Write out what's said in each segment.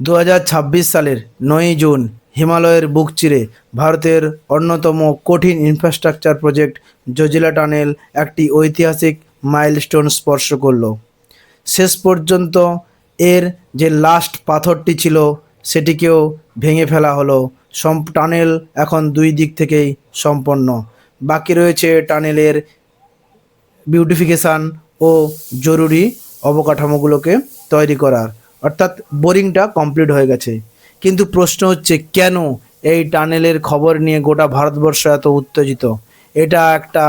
2026 সালের 9ই জুন হিমালয়ের বুক চিরে ভারতের অন্যতম কঠিন ইনফ্রাস্ট্রাকচার প্রজেক্ট জজিলা টানেল একটি ঐতিহাসিক মাইলস্টোন স্পর্শ করল। শেষ পর্যন্ত এর যে লাস্ট পাথরটি ছিল সেটিকেও ভেঙে ফেলা হলো। টানেল এখন দুই দিক থেকেই সম্পন্ন। বাকি রয়েছে টানেলের বিউটিফিকেশান ও জরুরি অবকাঠামোগুলোকে তৈরি করার, অর্থাৎ বোরিংটা কমপ্লিট হয়ে গেছে। কিন্তু প্রশ্ন হচ্ছে, কেন এই টানেলের খবর নিয়ে গোটা ভারতবর্ষ এত উত্তেজিত? এটা একটা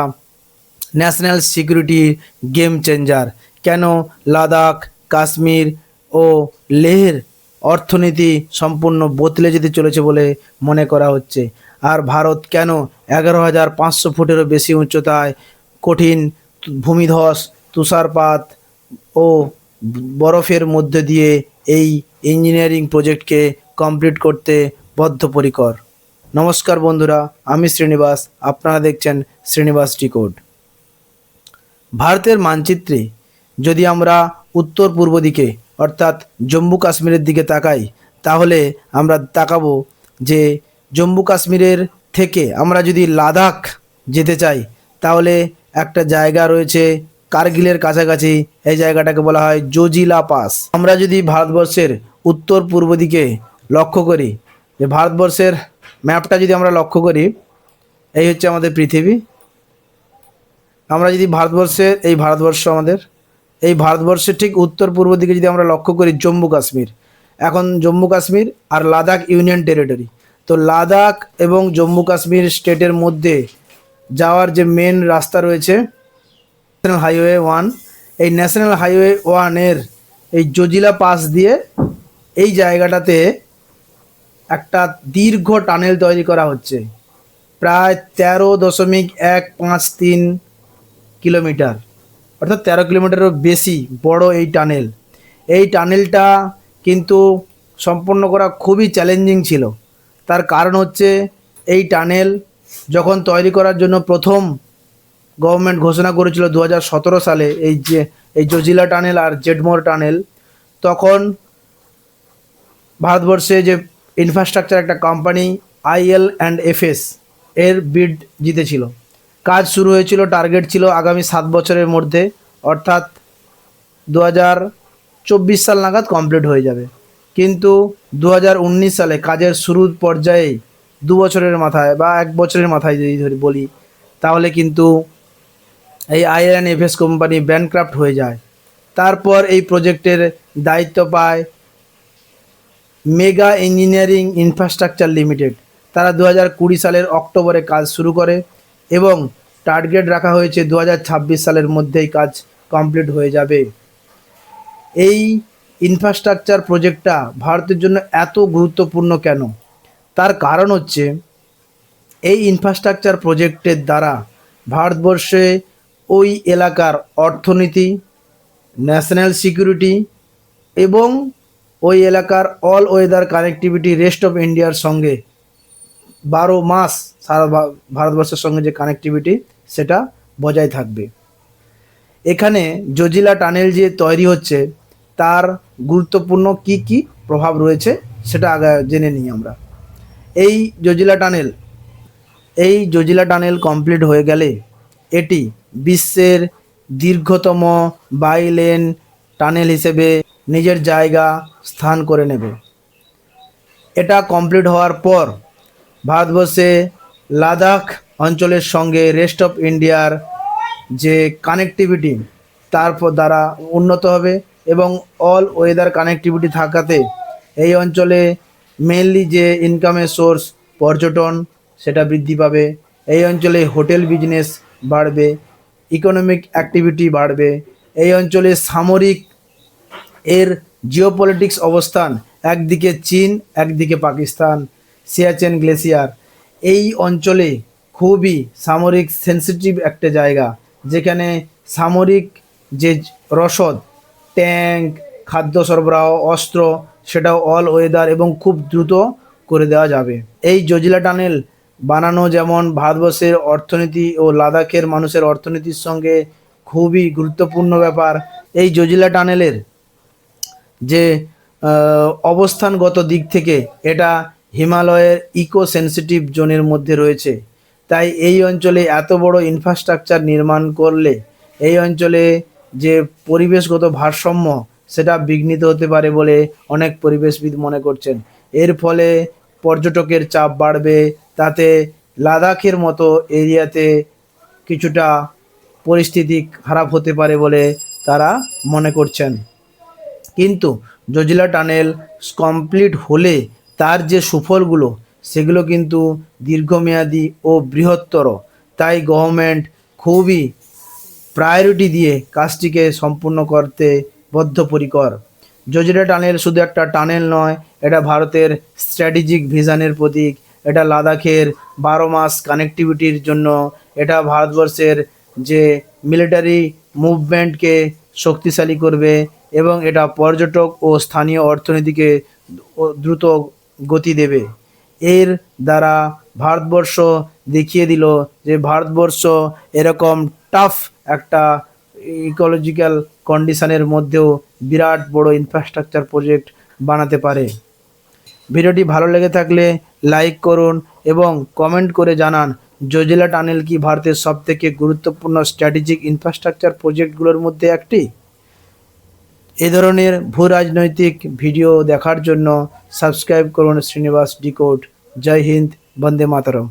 ন্যাশনাল সিকিউরিটি গেম চেঞ্জার। কেন লাদাখ, কাশ্মীর ও লেহের অর্থনীতি সম্পূর্ণ বদলে যেতে চলেছে বলে মনে করা হচ্ছে? আর ভারত কেন 11,500 ফুটেরও বেশি উচ্চতায় কঠিন ভূমিধস, তুষারপাত ও বরফের মধ্যে দিয়ে এই ইঞ্জিনিয়ারিং প্রজেক্টকে কমপ্লিট করতে বদ্ধপরিকর? নমস্কার বন্ধুরা, আমি শ্রীনিবাস, আপনারা দেখছেন শ্রীনিবাস ডিকোড। ভারতের মানচিত্রে যদি আমরা উত্তর পূর্ব দিকে অর্থাৎ জম্মু কাশ্মীরের দিকে তাকাই, তাহলে আমরা তাকাবো যে জম্মু কাশ্মীরের থেকে আমরা যদি লাদাখ যেতে চাই, তাহলে একটা জায়গা রয়েছে কার্গিলের কাছাকাছি, এই জায়গাটাকে বলা হয় জজিলা পাস। আমরা যদি ভারতবর্ষের উত্তর পূর্ব দিকে লক্ষ্য করি, যে ভারতবর্ষের ম্যাপটা যদি আমরা লক্ষ্য করি, এই হচ্ছে আমাদের পৃথিবী। আমরা যদি এই ভারতবর্ষের ঠিক উত্তর পূর্ব দিকে যদি আমরা লক্ষ্য করি, জম্মু কাশ্মীর। এখন জম্মু কাশ্মীর আর লাদাখ ইউনিয়ন টেরিটরি। তো লাদাখ এবং জম্মু কাশ্মীর স্টেটের মধ্যে যাওয়ার যে মেন রাস্তা রয়েছে ন্যাশনাল হাইওয়ে 1, এই ন্যাশনাল হাইওয়ে 1-এর এই জজিলা পাস দিয়ে এই জায়গাটাতে একটা দীর্ঘ টানেল তৈরি করা হচ্ছে, প্রায় 13.153 কিলোমিটার, অর্থাৎ 13 কিলোমিটারেরও বেশি বড় এই টানেল। এই টানেলটা কিন্তু সম্পন্ন করা খুবই চ্যালেঞ্জিং ছিল। তার কারণ হচ্ছে, এই টানেল যখন তৈরি করার জন্য প্রথম গভর্নমেন্ট ঘোষণা করেছিল 2017 সালে, এই জজিলা টানেল আর জেডমোর টানেল, তখন ভারতবর্ষে যে ইনফ্রাস্ট্রাকচার একটা কোম্পানি IL&FS এর বিড জিতেছিল। কাজ শুরু হয়েছিল, টার্গেট ছিল আগামী 7 বছরের মধ্যে, অর্থাৎ 2024 সাল নাগাদ কমপ্লিট হয়ে যাবে। কিন্তু 2019 সালে কাজের শুরুর পর্যায়ে 2 বছরের মাথায় বা 1 বছরের মাথায় যদি ধরি বলি, তাহলে কিন্তু এই IL&FS কোম্পানি ব্যানক্রাফট হয়ে যায়। তারপর এই প্রজেক্টের দায়িত্ব পায় মেগা ইঞ্জিনিয়ারিং ইনফ্রাস্ট্রাকচার লিমিটেড। তারা 2020 সালের অক্টোবরে কাজ শুরু করে এবং টার্গেট রাখা হয়েছে 2026 সালের মধ্যেই কাজ কমপ্লিট হয়ে যাবে। এই ইনফ্রাস্ট্রাকচার প্রজেক্টটা ভারতের জন্য এত গুরুত্বপূর্ণ কেন? তার কারণ হচ্ছে, এই ইনফ্রাস্ট্রাকচার প্রজেক্টের দ্বারা ভারতবর্ষে ওই এলাকার অর্থনীতি, ন্যাশনাল সিকিউরিটি এবং ওই এলাকার all weather connectivity rest of ইন্ডিয়ার সঙ্গে 12 মাস সারা ভারতবর্ষের সঙ্গে যে কানেক্টিভিটি, সেটা বজায় থাকবে। এখানে জজিলা টানেল যে তৈরি হচ্ছে, তার গুরুত্বপূর্ণ কি কি প্রভাব রয়েছে সেটা আগে জেনে নিই আমরা। এই জজিলা টানেল কমপ্লিট হয়ে গেলে এটি বিশ্বের দীর্ঘতম বাইলেন টানেল হিসেবে নিজের জায়গা স্থান করে নেবে। এটা কমপ্লিট হওয়ার পর ভারতবর্ষে লাদাখ অঞ্চলের সঙ্গে রেস্ট অফ ইন্ডিয়ার যে কানেক্টিভিটি তারপর দ্বারা উন্নত হবে এবং অল ওয়েদার কানেক্টিভিটি থাকাতে এই অঞ্চলে মেনলি যে ইনকামের সোর্স পর্যটন, সেটা বৃদ্ধি পাবে। এই অঞ্চলে হোটেল বিজনেস বাড়বে, ইকোনমিক অ্যাক্টিভিটি বাড়বে। এই অঞ্চলে সামরিক এর জিওপলিটিক্স অবস্থান, একদিকে চীন, একদিকে পাকিস্তান, সিয়াচেন গ্লেসিয়ার, এই অঞ্চলে খুবই সামরিক সেন্সিটিভ একটা জায়গা, যেখানে সামরিক যে রসদ, ট্যাঙ্ক, খাদ্য সরবরাহ, অস্ত্র, সেটাও অল ওয়েদার এবং খুব দ্রুত করে দেওয়া যাবে। এই জজিলা টানেল বানানো যেমন ভারতবর্ষের অর্থনীতি ও লাদাখের মানুষের অর্থনীতির সঙ্গে খুবই গুরুত্বপূর্ণ ব্যাপার। এই জজিলা টানেলের যে অবস্থানগত দিক থেকে এটা হিমালয়ের ইকো সেনসিটিভ জোনের মধ্যে রয়েছে। তাই এই অঞ্চলে এত বড় ইনফ্রাস্ট্রাকচার নির্মাণ করলে এই অঞ্চলে যে পরিবেশগত ভারসাম্য সেটা বিঘ্নিত হতে পারে বলে অনেক পরিবেশবিদ মনে করছেন। এর ফলে পর্যটকের চাপ বাড়বে, তাতে লাদাখের মতো এরিয়াতে কিছুটা পরিস্থিতি খারাপ হতে পারে বলে তারা মনে করছেন। কিন্তু জজিলা টানেল কমপ্লিট হলে তার যে সুফলগুলো সেগুলো কিন্তু দীর্ঘমেয়াদী ও বৃহত্তর। তাই গভর্নমেন্ট খুবই প্রায়োরিটি দিয়ে কাজটিকে সম্পূর্ণ করতে বদ্ধপরিকর। জজিলা টানেল শুধু একটা টানেল নয়, এটা ভারতের স্ট্র্যাটেজিক ভিশনের প্রতীক। এটা লাদাখের 12 মাস কানেক্টিভিটির জন্য, এটা ভারতবর্ষের যে মিলিটারি মুভমেন্টকে শক্তিশালী করবে এবং এটা পর্যটক ও স্থানীয় অর্থনীতিকে দ্রুত গতি দেবে। এর দ্বারা ভারতবর্ষ দেখিয়ে দিল যে ভারতবর্ষ এরকম টাফ একটা ইকোলজিক্যাল কন্ডিশনের মধ্যেও বিরাট বড় ইনফ্রাস্ট্রাকচার প্রজেক্ট বানাতে পারে। ভিডিওটি ভালো লেগে থাকলে লাইক করুন এবং কমেন্ট করে জানান জজিলা টানেল কি ভারতের সবথেকে গুরুত্বপূর্ণ স্ট্র্যাটেজিক ইনফ্রাস্ট্রাকচার প্রজেক্টগুলোর মধ্যে একটি। এ ধরনের ভূ রাজনৈতিক ভিডিও দেখার জন্য সাবস্ক্রাইব করুন শ্রীনিবাস ডিকোড। জয় হিন্দ, বন্দে মাতরম।